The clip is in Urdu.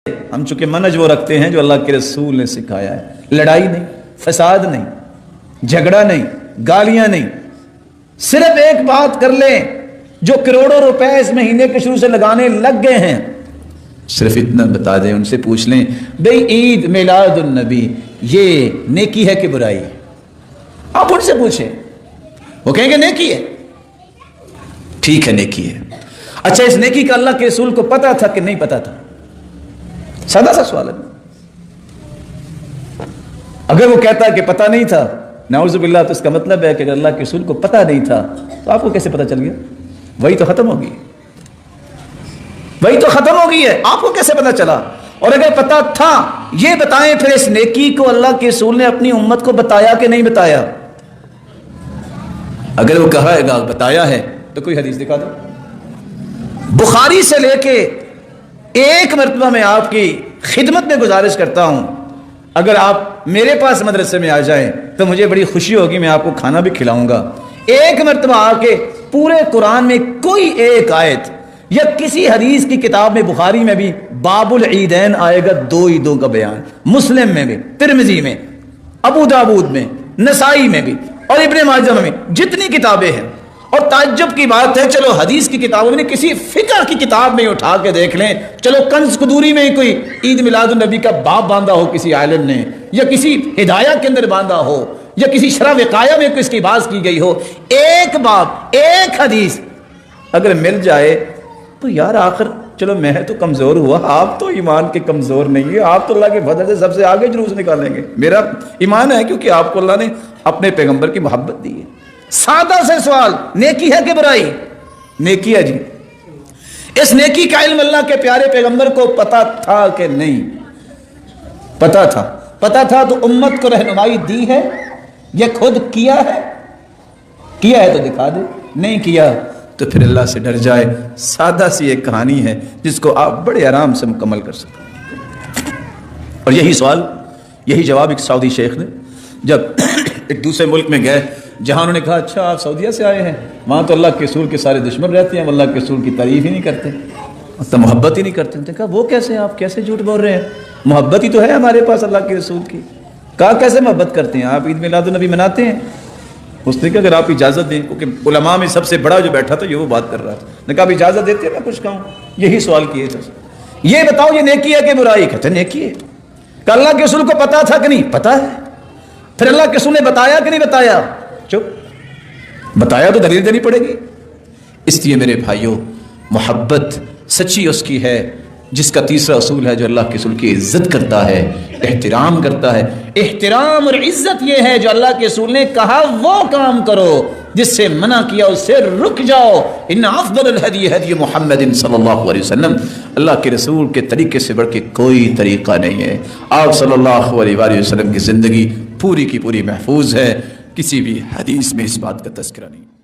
ہم چونکہ منج وہ رکھتے ہیں جو اللہ کے رسول نے سکھایا ہے، لڑائی نہیں، فساد نہیں، جھگڑا نہیں، گالیاں نہیں، صرف ایک بات کر لیں، جو کروڑوں روپے اس مہینے کے شروع سے لگانے لگ گئے ہیں صرف اتنا بتا دیں، ان سے پوچھ لیں بھئی عید میلاد النبی یہ نیکی ہے کہ برائی ہے؟ آپ ان سے پوچھیں، وہ کہیں گے نیکی ہے۔ ٹھیک ہے نیکی ہے، اچھا اس نیکی کا اللہ کے رسول کو پتا تھا کہ نہیں پتا تھا؟ سادہ سا سوال ہے۔ اگر وہ کہتا کہ پتا نہیں تھا نعوذ باللہ، تو اس کا مطلب ہے کہ اگر اللہ کے رسول کو پتا نہیں تھا تو آپ کو کیسے پتا چل گیا؟ وہی تو ختم ہوگی، وہی تو ختم ہو گئی ہے، آپ کو کیسے پتا چلا؟ اور اگر پتا تھا یہ بتائیں پھر اس نیکی کو اللہ کے رسول نے اپنی امت کو بتایا کہ نہیں بتایا؟ اگر وہ کہا ہے بتایا ہے تو کوئی حدیث دکھا دو۔ بخاری سے لے کے ایک مرتبہ میں آپ کی خدمت میں گزارش کرتا ہوں، اگر آپ میرے پاس مدرسے میں آ جائیں تو مجھے بڑی خوشی ہوگی، میں آپ کو کھانا بھی کھلاؤں گا۔ ایک مرتبہ آ کے پورے قرآن میں کوئی ایک آیت یا کسی حدیث کی کتاب میں، بخاری میں بھی باب العیدین آئے گا، دو عیدوں کا بیان، مسلم میں بھی، ترمذی میں، ابو داود میں، نسائی میں بھی اور ابن ماجہ میں بھی، جتنی کتابیں ہیں۔ اور تعجب کی بات ہے، چلو حدیث کی کتابوں میں، کسی فقہ کی کتاب میں اٹھا کے دیکھ لیں، چلو کنز قدوری میں کوئی عید میلاد النبی کا باب باندھا ہو کسی عالم نے، یا کسی ہدایہ کے اندر باندھا ہو، یا کسی شرح وقایہ میں اس کی بات کی گئی ہو، ایک باب ایک حدیث اگر مل جائے تو یار آخر چلو میں تو کمزور ہوا، آپ تو ایمان کے کمزور نہیں ہے، آپ تو اللہ کے فضل سے سب سے آگے جلوس نکالیں گے۔ میرا ایمان ہے کیونکہ آپ کو اللہ نے اپنے پیغمبر کی محبت دی ہے۔ سادہ سے سوال، نیکی ہے کہ برائی؟ نیکی ہے جی۔ اس نیکی کا علم اللہ کے پیارے پیغمبر کو پتا تھا کہ نہیں؟ پتا تھا۔ پتا تھا تو امت کو رہنمائی دی ہے یا خود کیا ہے؟ کیا ہے تو دکھا دے، نہیں کیا تو پھر اللہ سے ڈر جائے۔ سادہ سی ایک کہانی ہے جس کو آپ بڑے آرام سے مکمل کر سکتے ہیں۔ اور یہی سوال، یہی جواب ایک سعودی شیخ نے جب ایک دوسرے ملک میں گئے، جہاں انہوں نے کہا اچھا آپ سعودیہ سے آئے ہیں، وہاں تو اللہ کے رسول کے سارے دشمن رہتے ہیں، وہ اللہ کے رسول کی تعریف ہی نہیں کرتے، تو محبت ہی نہیں کرتے۔ انہوں نے کہا وہ کیسے، آپ کیسے جھوٹ بول رہے ہیں، محبت ہی تو ہے ہمارے پاس اللہ کے رسول کی۔ کہا کیسے محبت کرتے ہیں آپ، عید میلاد النبی مناتے ہیں؟ اس نے کہا اگر آپ اجازت دیں، کیونکہ علماء میں سب سے بڑا جو بیٹھا تھا یہ وہ بات کر رہا تھا، نے کہا اب اجازت دیتے ہیں میں کچھ کہوں؟ یہی سوال کیے تھے، یہ بتاؤ یہ نیکی ہے کہ برائی؟ کہتے نیکی ہے۔ کہ اللہ کے رسول کو پتا تھا کہ نہیں؟ پتا ہے۔ پھر اللہ کے رسول نے بتایا کہ نہیں بتایا؟ چپ، بتایا تو دلیل دینی پڑے گی۔ اس لیے میرے بھائیوں، محبت سچی اس کی ہے جس کا تیسرا اصول ہے جو اللہ کے رسول کی عزت کرتا ہے، احترام کرتا ہے۔ احترام اور عزت یہ ہے جو اللہ کے رسول نے کہا وہ کام کرو، جس سے منع کیا اس سے رک جاؤ۔ ان افضل الہدی ہدی محمد صلی اللہ علیہ وسلم، اللہ کے رسول کے طریقے سے بڑھ کے کوئی طریقہ نہیں ہے۔ آپ صلی اللہ علیہ وآلہ وسلم کی زندگی پوری کی پوری محفوظ ہے، کسی بھی حدیث میں اس بات کا تذکرہ نہیں۔